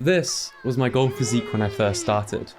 This was my goal physique when I first started.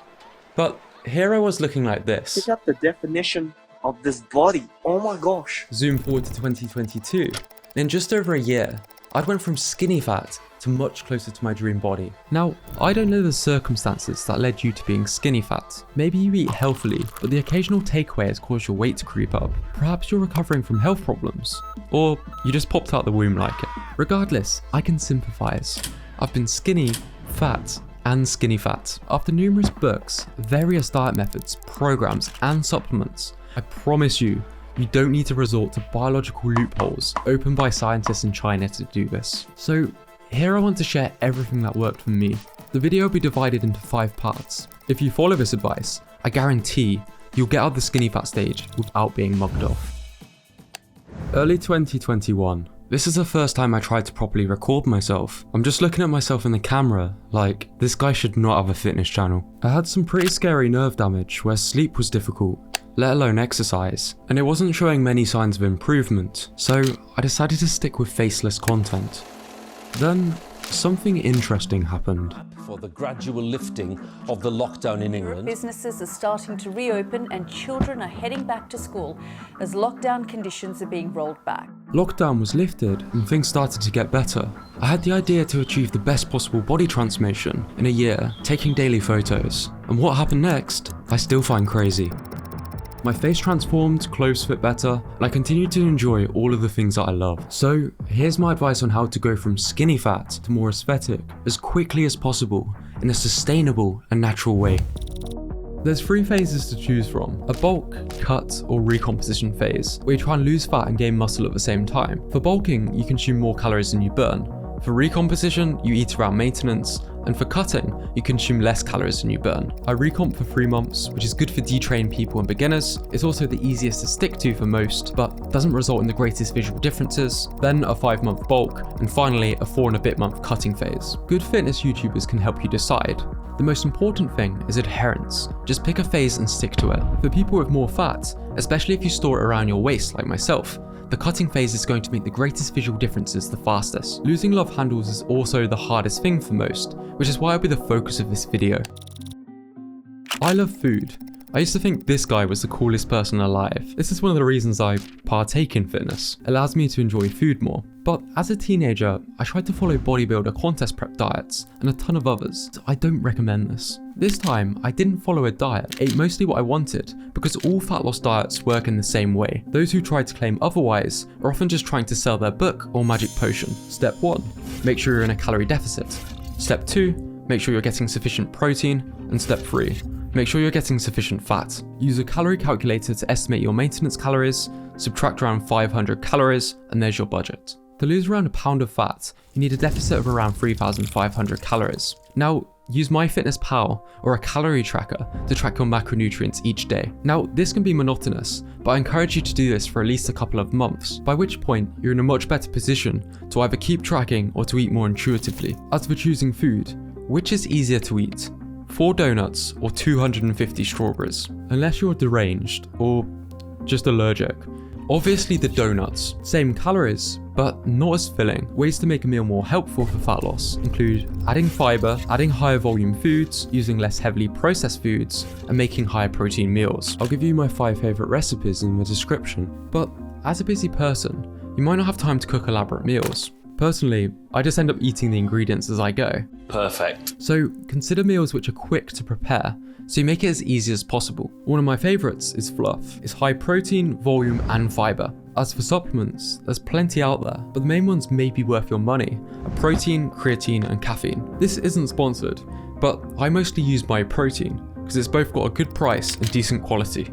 But here I was looking like this. Pick up the definition of this body. Oh my gosh. Zoom forward to 2022. In just over a year, I'd went from skinny fat to much closer to my dream body. Now, I don't know the circumstances that led you to being skinny fat. Maybe you eat healthily, but the occasional takeaway has caused your weight to creep up. Perhaps you're recovering from health problems, or you just popped out the womb like it. Regardless, I can sympathize. I've been skinny, fat, and skinny fat. After numerous books, various diet methods, programs, and supplements, I promise you, you don't need to resort to biological loopholes opened by scientists in China to do this. So here I want to share everything that worked for me. The video will be divided into 5 parts. If you follow this advice, I guarantee you'll get out of the skinny fat stage without being mugged off. Early 2021. This is the first time I tried to properly record myself. I'm just looking at myself in the camera like, this guy should not have a fitness channel. I had some pretty scary nerve damage where sleep was difficult, let alone exercise, and it wasn't showing many signs of improvement, so I decided to stick with faceless content. Then, something interesting happened. For the gradual lifting of the lockdown in England. Businesses are starting to reopen and children are heading back to school as lockdown conditions are being rolled back. Lockdown was lifted and things started to get better. I had the idea to achieve the best possible body transformation in a year, taking daily photos. And what happened next, I still find crazy. My face transformed, clothes fit better, and I continued to enjoy all of the things that I love. So here's my advice on how to go from skinny fat to more aesthetic as quickly as possible in a sustainable and natural way. There's 3 phases to choose from: a bulk, cut, or recomposition phase, where you try and lose fat and gain muscle at the same time. For bulking, you consume more calories than you burn. For recomposition, you eat around maintenance, and for cutting, you consume less calories than you burn. I recomp for 3 months, which is good for detrained people and beginners. It's also the easiest to stick to for most, but doesn't result in the greatest visual differences. Then a 5-month bulk, and finally a 4 and a bit month cutting phase. Good fitness YouTubers can help you decide. The most important thing is adherence. Just pick a phase and stick to it. For people with more fat, especially if you store it around your waist like myself, the cutting phase is going to make the greatest visual differences the fastest. Losing love handles is also the hardest thing for most, which is why it'll be the focus of this video. I love food. I used to think this guy was the coolest person alive. This is one of the reasons I partake in fitness. It allows me to enjoy food more. But as a teenager, I tried to follow bodybuilder contest prep diets and a ton of others. So I don't recommend this. This time, I didn't follow a diet, ate mostly what I wanted, because all fat loss diets work in the same way. Those who try to claim otherwise are often just trying to sell their book or magic potion. Step 1, make sure you're in a calorie deficit. Step 2, make sure you're getting sufficient protein. And step 3, make sure you're getting sufficient fat. Use a calorie calculator to estimate your maintenance calories, subtract around 500 calories, and there's your budget. To lose around a pound of fat, you need a deficit of around 3,500 calories. Now, use MyFitnessPal or a calorie tracker to track your macronutrients each day. Now, this can be monotonous, but I encourage you to do this for at least a couple of months, by which point you're in a much better position to either keep tracking or to eat more intuitively. As for choosing food, which is easier to eat? 4 donuts or 250 strawberries? Unless you're deranged or just allergic. Obviously the donuts, same calories, but not as filling. Ways to make a meal more helpful for fat loss include adding fiber, adding higher volume foods, using less heavily processed foods, and making higher protein meals. I'll give you my 5 favorite recipes in the description, but as a busy person, you might not have time to cook elaborate meals. Personally, I just end up eating the ingredients as I go. Perfect. So consider meals which are quick to prepare, so you make it as easy as possible. One of my favorites is fluff. It's high protein, volume, and fiber. As for supplements, there's plenty out there, but the main ones may be worth your money: a protein, creatine, and caffeine. This isn't sponsored, but I mostly use my protein because it's both got a good price and decent quality.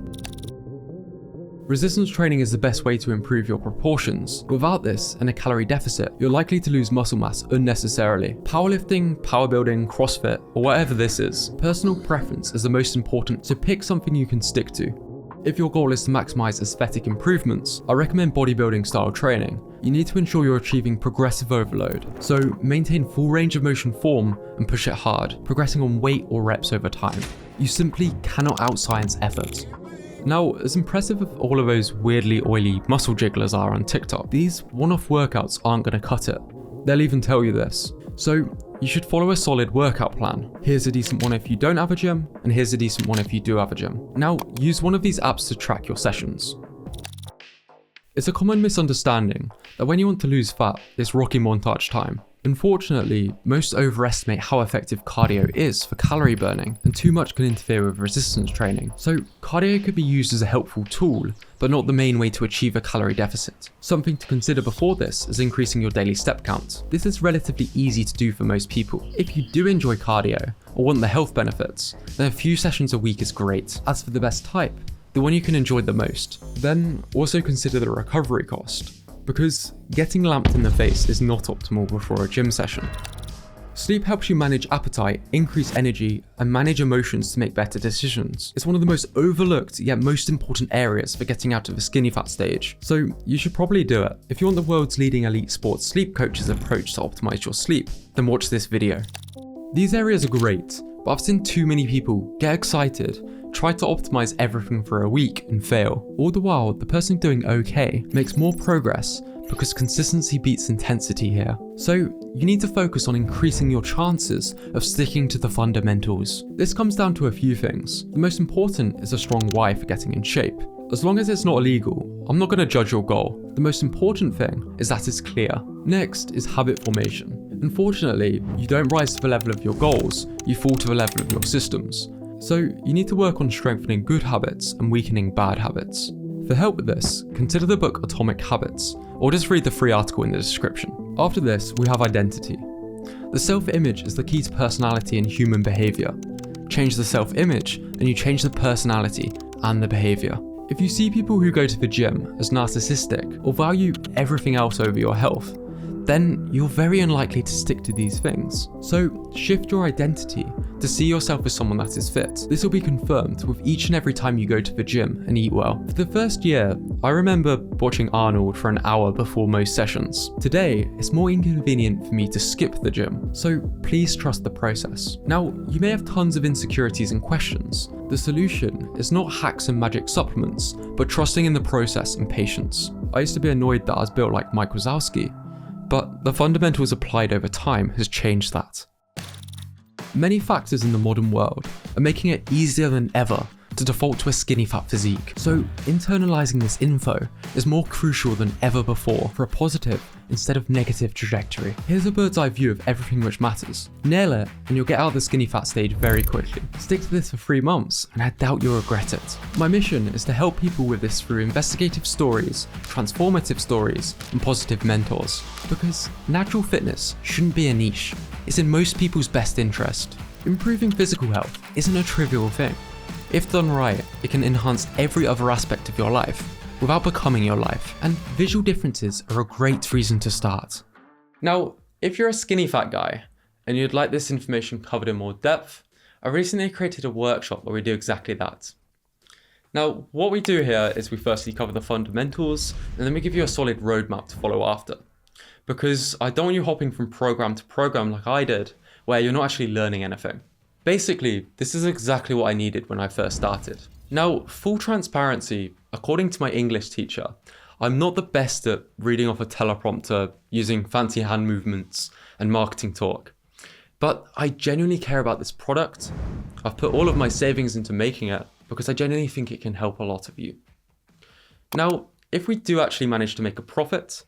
Resistance training is the best way to improve your proportions. Without this and a calorie deficit, you're likely to lose muscle mass unnecessarily. Powerlifting, power building, CrossFit, or whatever this is, personal preference is the most important, so pick something you can stick to. If your goal is to maximize aesthetic improvements, I recommend bodybuilding style training. You need to ensure you're achieving progressive overload, so maintain full range of motion form and push it hard, progressing on weight or reps over time. You simply cannot outscience effort. Now, as impressive as all of those weirdly oily muscle jigglers are on TikTok, these one-off workouts aren't going to cut it. They'll even tell you this. So you should follow a solid workout plan. Here's a decent one if you don't have a gym, and here's a decent one if you do have a gym. Now, use one of these apps to track your sessions. It's a common misunderstanding that when you want to lose fat, it's Rocky montage time. Unfortunately, most overestimate how effective cardio is for calorie burning, and too much can interfere with resistance training. So cardio could be used as a helpful tool, but not the main way to achieve a calorie deficit. Something to consider before this is increasing your daily step count. This is relatively easy to do for most people. If you do enjoy cardio, or want the health benefits, then a few sessions a week is great. As for the best type, the one you can enjoy the most, then also consider the recovery cost, because getting lamped in the face is not optimal before a gym session. Sleep helps you manage appetite, increase energy, and manage emotions to make better decisions. It's one of the most overlooked yet most important areas for getting out of the skinny fat stage, so you should probably do it. If you want the world's leading elite sports sleep coach's approach to optimize your sleep, then watch this video. These areas are great, but I've seen too many people get excited, try to optimize everything for a week and fail. All the while, the person doing okay makes more progress because consistency beats intensity here. So you need to focus on increasing your chances of sticking to the fundamentals. This comes down to a few things. The most important is a strong why for getting in shape. As long as it's not illegal, I'm not going to judge your goal. The most important thing is that it's clear. Next is habit formation. Unfortunately, you don't rise to the level of your goals, you fall to the level of your systems. So you need to work on strengthening good habits and weakening bad habits. For help with this, consider the book Atomic Habits, or just read the free article in the description. After this, we have identity. The self-image is the key to personality and human behavior. Change the self-image, and you change the personality and the behavior. If you see people who go to the gym as narcissistic or value everything else over your health, then you're very unlikely to stick to these things. So shift your identity to see yourself as someone that is fit. This will be confirmed with each and every time you go to the gym and eat well. For the first year, I remember watching Arnold for an hour before most sessions. Today, it's more inconvenient for me to skip the gym, so please trust the process. Now, you may have tons of insecurities and questions. The solution is not hacks and magic supplements, but trusting in the process and patience. I used to be annoyed that I was built like Mike Wazowski, but the fundamentals applied over time has changed that. Many factors in the modern world are making it easier than ever to default to a skinny fat physique, so internalizing this info is more crucial than ever before for a positive instead of negative trajectory. Here's a bird's eye view of everything which matters. Nail it and you'll get out of the skinny fat stage very quickly. Stick to this for 3 months and I doubt you'll regret it. My mission is to help people with this through investigative stories, transformative stories, and positive mentors. Because natural fitness shouldn't be a niche. It's in most people's best interest. Improving physical health isn't a trivial thing. If done right, it can enhance every other aspect of your life without becoming your life, and visual differences are a great reason to start. Now, if you're a skinny fat guy and you'd like this information covered in more depth, I recently created a workshop where we do exactly that. Now, what we do here is we firstly cover the fundamentals, and then we give you a solid roadmap to follow after. Because I don't want you hopping from program to program like I did, where you're not actually learning anything. Basically, this is exactly what I needed when I first started. Now, full transparency, according to my English teacher, I'm not the best at reading off a teleprompter, using fancy hand movements and marketing talk. But I genuinely care about this product. I've put all of my savings into making it because I genuinely think it can help a lot of you. Now, if we do actually manage to make a profit,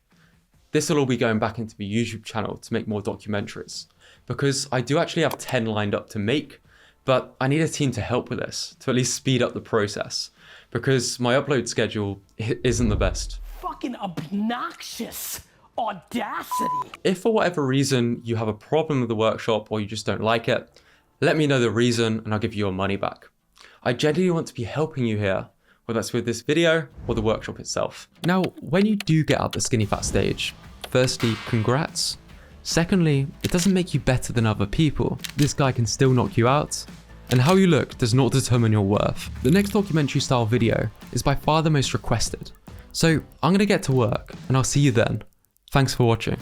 this will all be going back into the YouTube channel to make more documentaries. Because I do actually have 10 lined up to make, but I need a team to help with this, to at least speed up the process, because my upload schedule isn't the best. Fucking obnoxious audacity. If for whatever reason you have a problem with the workshop or you just don't like it, let me know the reason and I'll give you your money back. I genuinely want to be helping you here, whether that's with this video or the workshop itself. Now, when you do get out the skinny fat stage, firstly, congrats. Secondly, it doesn't make you better than other people. This guy can still knock you out. And how you look does not determine your worth. The next documentary style video is by far the most requested. So I'm gonna get to work and I'll see you then. Thanks for watching.